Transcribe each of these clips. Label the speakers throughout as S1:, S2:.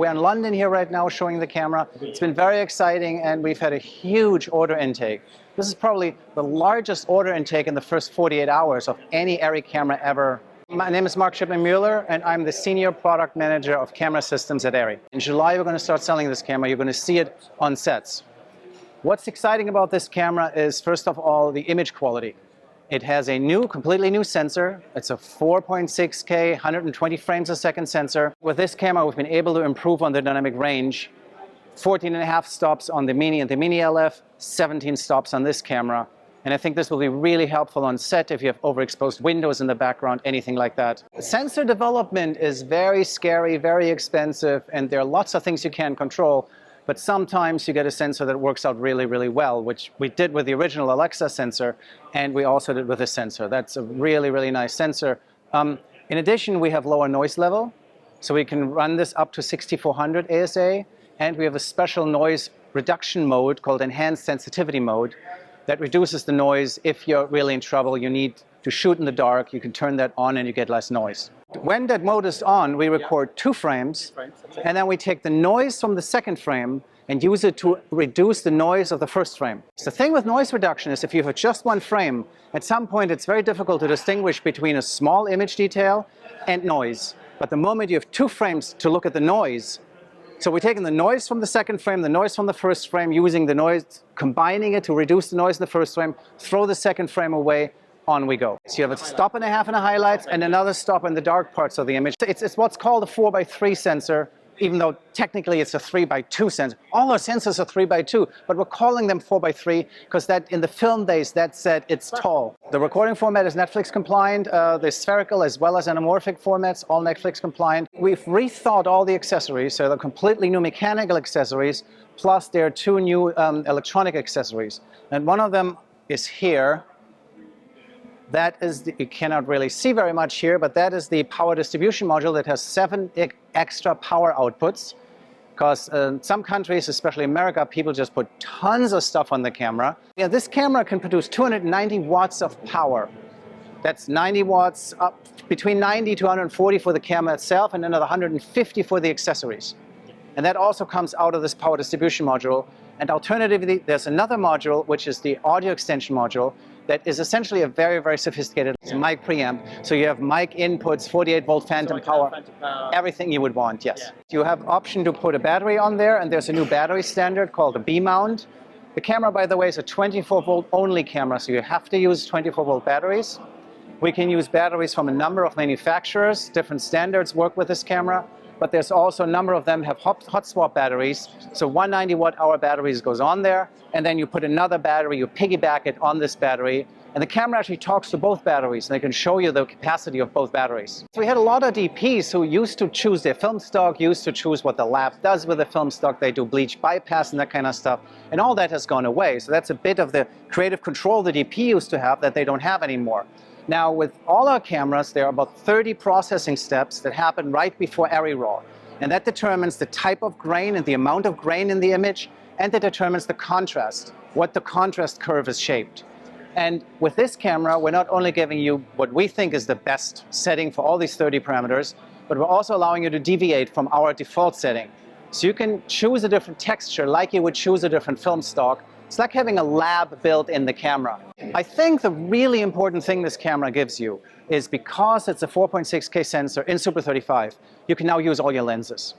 S1: We're in London here right now showing the camera. It's been very exciting and we've had a huge order intake. This is probably the largest order intake in the first 48 hours of any ARRI camera ever. My name is Marc Shipman-Mueller and I'm the Senior Product Manager of Camera Systems at ARRI. In July we're going to start selling this camera. You're going to see it on sets. What's exciting about this camera is, first of all, the image quality. It has a completely new sensor. It's a 4.6K, 120 frames a second sensor. With this camera, we've been able to improve on the dynamic range. 14.5 stops on the Mini and the Mini LF, 17 stops on this camera. And I think this will be really helpful on set if you have overexposed windows in the background, anything like that. Sensor development is very scary, very expensive, and there are lots of things you can't control. But sometimes you get a sensor that works out really, really well, which we did with the original Alexa sensor, and we also did with this sensor. That's a really, really nice sensor. In addition, we have lower noise level, so we can run this up to 6400 ASA, and we have a special noise reduction mode called Enhanced Sensitivity Mode that reduces the noise. If you're really in trouble, you need to shoot in the dark, you can turn that on and you get less noise. When that mode is on, we record 2 frames, and then we take the noise from the second frame and use it to reduce the noise of the first frame. So the thing with noise reduction is if you have just 1 frame, at some point it's very difficult to distinguish between a small image detail and noise. But the moment you have 2 frames to look at the noise, so we're taking the noise from the second frame, the noise from the first frame, using the noise, combining it to reduce the noise in the first frame, throw the second frame away, on we go. So you have a stop and a half in the highlights and another stop in the dark parts of the image. It's what's called a 4:3 sensor, even though technically it's a 3:2 sensor. All our sensors are 3:2, but we're calling them 4:3 because that in the film days that said it's tall. The recording format is Netflix compliant, the spherical as well as anamorphic formats, all Netflix compliant. We've rethought all the accessories, so they're completely new mechanical accessories, plus there are 2 new electronic accessories. And one of them is here. That is, you cannot really see very much here, but that is the power distribution module that has 7 extra power outputs. Because in some countries, especially America, people just put tons of stuff on the camera. Yeah, this camera can produce 290 watts of power. That's 90 watts, up between 90 to 140 for the camera itself, and another 150 for the accessories. And that also comes out of this power distribution module. And alternatively, there's another module, which is the audio extension module, that is essentially a very, very sophisticated mic preamp. So you have mic inputs, 48-volt phantom power, everything you would want, yes. You have option to put a battery on there, and there's a new battery standard called a B-mount. The camera, by the way, is a 24-volt only camera, so you have to use 24-volt batteries. We can use batteries from a number of manufacturers. Different standards work with this camera. But there's also a number of them have hot swap batteries. So 190 watt-hour batteries goes on there, and then you put another battery, you piggyback it on this battery, and the camera actually talks to both batteries, and they can show you the capacity of both batteries. So we had a lot of DPs who used to choose their film stock, used to choose what the lab does with the film stock. They do bleach bypass and that kind of stuff, and all that has gone away. So that's a bit of the creative control the DP used to have that they don't have anymore. Now, with all our cameras, there are about 30 processing steps that happen right before ARRI RAW. And that determines the type of grain and the amount of grain in the image, and that determines the contrast, what the contrast curve is shaped. And with this camera, we're not only giving you what we think is the best setting for all these 30 parameters, but we're also allowing you to deviate from our default setting. So you can choose a different texture like you would choose a different film stock. It's like having a lab built in the camera. I think the really important thing this camera gives you is because it's a 4.6K sensor in Super 35, you can now use all your lenses.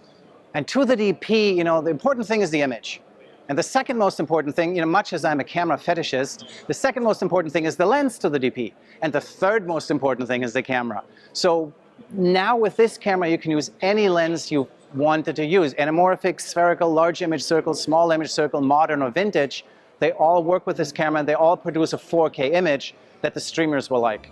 S1: And to the DP, the important thing is the image. And the second most important thing, much as I'm a camera fetishist, the second most important thing is the lens to the DP. And the third most important thing is the camera. So now with this camera, you can use any lens you wanted to use. Anamorphic, spherical, large image circle, small image circle, modern or vintage. They all work with this camera and they all produce a 4K image that the streamers will like.